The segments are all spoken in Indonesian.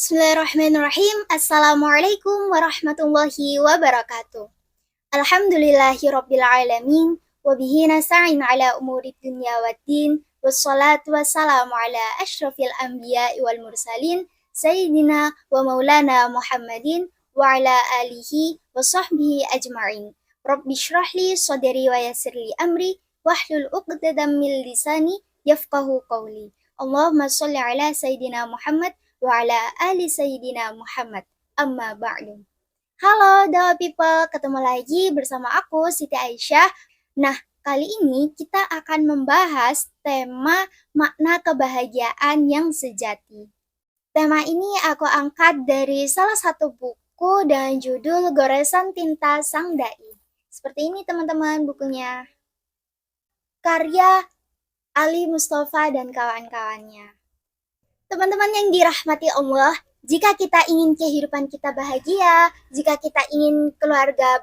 Bismillahirrahmanirrahim. Assalamualaikum warahmatullahi wabarakatuh. Alhamdulillahi rabbil alamin. Wabihi nasta'in ala umuri dunya waddin. Wassalatu wassalamu ala ashrafil anbiya wal mursalin. Sayyidina wa maulana Muhammadin wa ala alihi wa sahbihi ajma'in. Rabbi shrahli sadri wa yassirli amri. Wahlul uqdadam min lisani yafqahu qawli. Allahumma salli ala Sayyidina Muhammad wa ala ali Sayyidina Muhammad. Amma ba'du. Halo Dawa People, ketemu lagi bersama aku Siti Aisyah. Nah, kali ini kita akan membahas tema makna kebahagiaan yang sejati. Tema ini aku angkat dari salah satu buku dan judul Goresan Tinta Sang Dai. Seperti ini teman-teman bukunya. Karya Ali Mustafa dan kawan-kawannya. Teman-teman yang dirahmati Allah, jika kita ingin kehidupan kita bahagia, jika kita ingin keluarga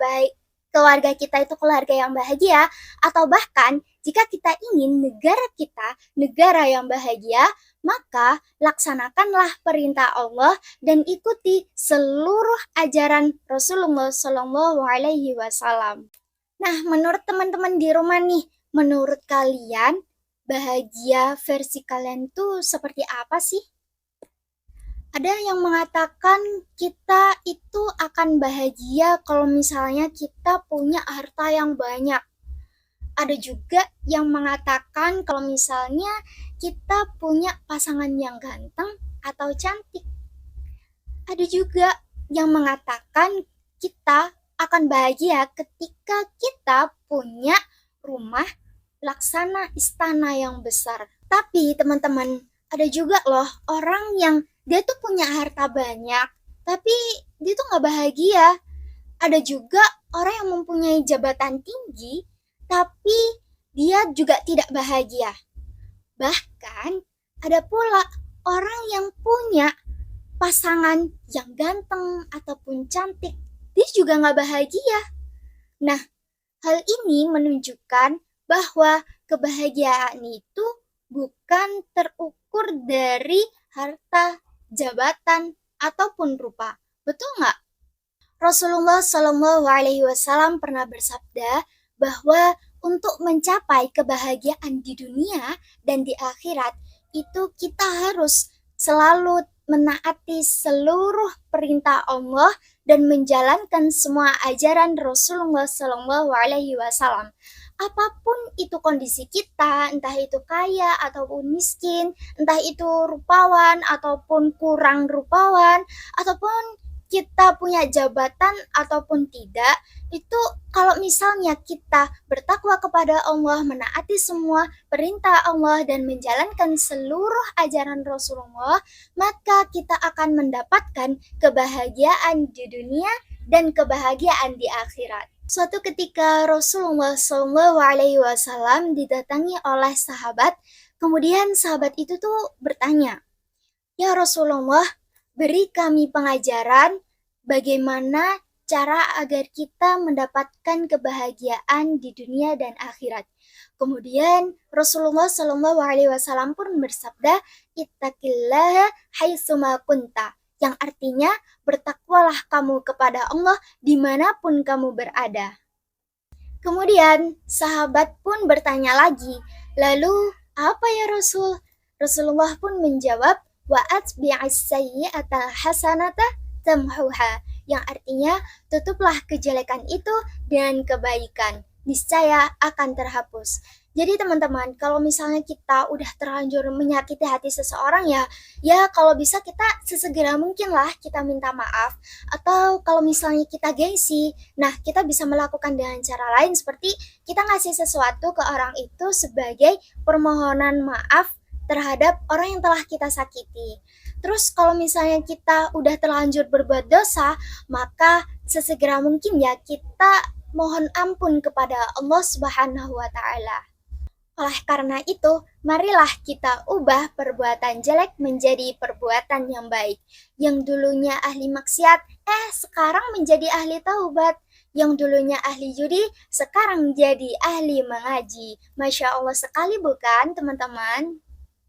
kita itu keluarga yang bahagia, atau bahkan jika kita ingin negara kita negara yang bahagia, maka laksanakanlah perintah Allah dan ikuti seluruh ajaran Rasulullah Shallallahu Alaihi Wasallam. Nah, menurut teman-teman di rumah nih, menurut kalian bahagia versi kalian tuh seperti apa sih? Ada yang mengatakan kita itu akan bahagia kalau misalnya kita punya harta yang banyak. Ada juga yang mengatakan kalau misalnya kita punya pasangan yang ganteng atau cantik. Ada juga yang mengatakan kita akan bahagia ketika kita punya rumah laksana istana yang besar. Tapi teman-teman, ada juga loh orang yang dia tuh punya harta banyak, tapi dia tuh gak bahagia. Ada juga orang yang mempunyai jabatan tinggi, tapi dia juga tidak bahagia. Bahkan ada pula orang yang punya pasangan yang ganteng ataupun cantik, dia juga gak bahagia. Nah, hal ini menunjukkan bahwa kebahagiaan itu bukan terukur dari harta, jabatan, ataupun rupa. Betul nggak? Rasulullah Shallallahu Alaihi Wasallam pernah bersabda bahwa untuk mencapai kebahagiaan di dunia dan di akhirat itu kita harus selalu menaati seluruh perintah Allah dan menjalankan semua ajaran Rasulullah Shallallahu Alaihi Wasallam. Apapun itu kondisi kita, entah itu kaya ataupun miskin, entah itu rupawan ataupun kurang rupawan, ataupun kita punya jabatan ataupun tidak, itu kalau misalnya kita bertakwa kepada Allah, menaati semua perintah Allah dan menjalankan seluruh ajaran Rasulullah, maka kita akan mendapatkan kebahagiaan di dunia dan kebahagiaan di akhirat. Suatu ketika Rasulullah Shallallahu Alaihi Wasallam didatangi oleh sahabat, kemudian sahabat itu tuh bertanya, "Ya Rasulullah, beri kami pengajaran bagaimana cara agar kita mendapatkan kebahagiaan di dunia dan akhirat." Kemudian Rasulullah Shallallahu Alaihi Wasallam pun bersabda, "Ittaqillaha haitsuma kunta," yang artinya bertakwalah kamu kepada Allah dimanapun kamu berada. Kemudian sahabat pun bertanya lagi, lalu apa ya Rasul? Rasulullah pun menjawab, wa atbi'as sayyi'atal hasanata tamhuha, yang artinya tutuplah kejelekan itu dengan kebaikan, niscaya akan terhapus. Jadi teman-teman, kalau misalnya kita udah terlanjur menyakiti hati seseorang ya kalau bisa kita sesegera mungkin lah kita minta maaf. Atau kalau misalnya kita gengsi, nah kita bisa melakukan dengan cara lain seperti kita ngasih sesuatu ke orang itu sebagai permohonan maaf terhadap orang yang telah kita sakiti. Terus kalau misalnya kita udah terlanjur berbuat dosa, maka sesegera mungkin ya kita mohon ampun kepada Allah Subhanahu wa Ta'ala. Oleh karena itu, marilah kita ubah perbuatan jelek menjadi perbuatan yang baik. Yang dulunya ahli maksiat, sekarang menjadi ahli taubat. Yang dulunya ahli judi, sekarang jadi ahli mengaji. Masya Allah sekali bukan teman-teman?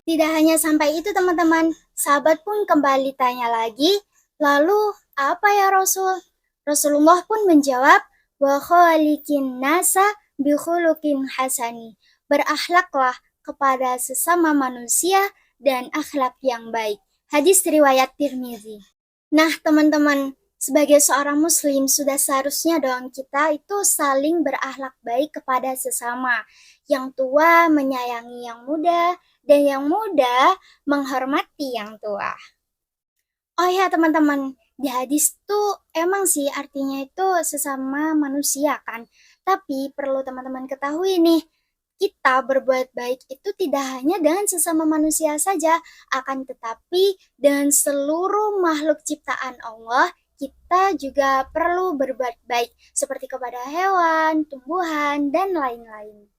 Tidak hanya sampai itu teman-teman, sahabat pun kembali tanya lagi, lalu apa ya Rasul? Rasulullah pun menjawab, wa khaliqin nasa bi khuluqin hasani. Berakhlaklah kepada sesama manusia dan akhlak yang baik. Hadis riwayat Tirmizi. Nah, teman-teman, sebagai seorang muslim sudah seharusnya dong kita itu saling berakhlak baik kepada sesama. Yang tua menyayangi yang muda dan yang muda menghormati yang tua. Oh ya teman-teman, di hadis tuh emang sih artinya itu sesama manusia kan. Tapi perlu teman-teman ketahui nih, kita berbuat baik itu tidak hanya dengan sesama manusia saja, akan tetapi dengan seluruh makhluk ciptaan Allah, kita juga perlu berbuat baik seperti kepada hewan, tumbuhan, dan lain-lain.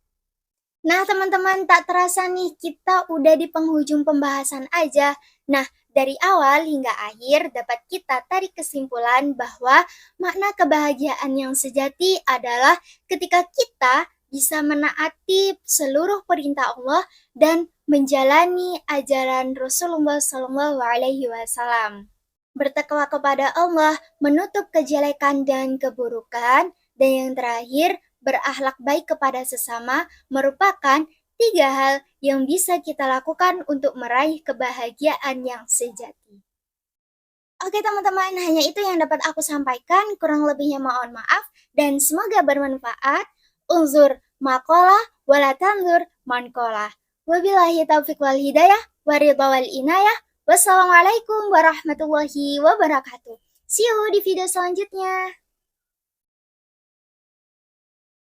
Nah, teman-teman, tak terasa nih kita udah di penghujung pembahasan aja. Nah, dari awal hingga akhir dapat kita tarik kesimpulan bahwa makna kebahagiaan yang sejati adalah ketika kita bisa menaati seluruh perintah Allah dan menjalani ajaran Rasulullah SAW. Bertakwa kepada Allah, menutup kejelekan dan keburukan, dan yang terakhir, berakhlak baik kepada sesama merupakan 3 hal yang bisa kita lakukan untuk meraih kebahagiaan yang sejati. Oke teman-teman, hanya itu yang dapat aku sampaikan, kurang lebihnya mohon maaf, dan semoga bermanfaat. Unzur makola wala tanzur mankola. Wabillahi taufiq wal hidayah, waridha wal inayah. Wassalamualaikum warahmatullahi wabarakatuh. See you di video selanjutnya.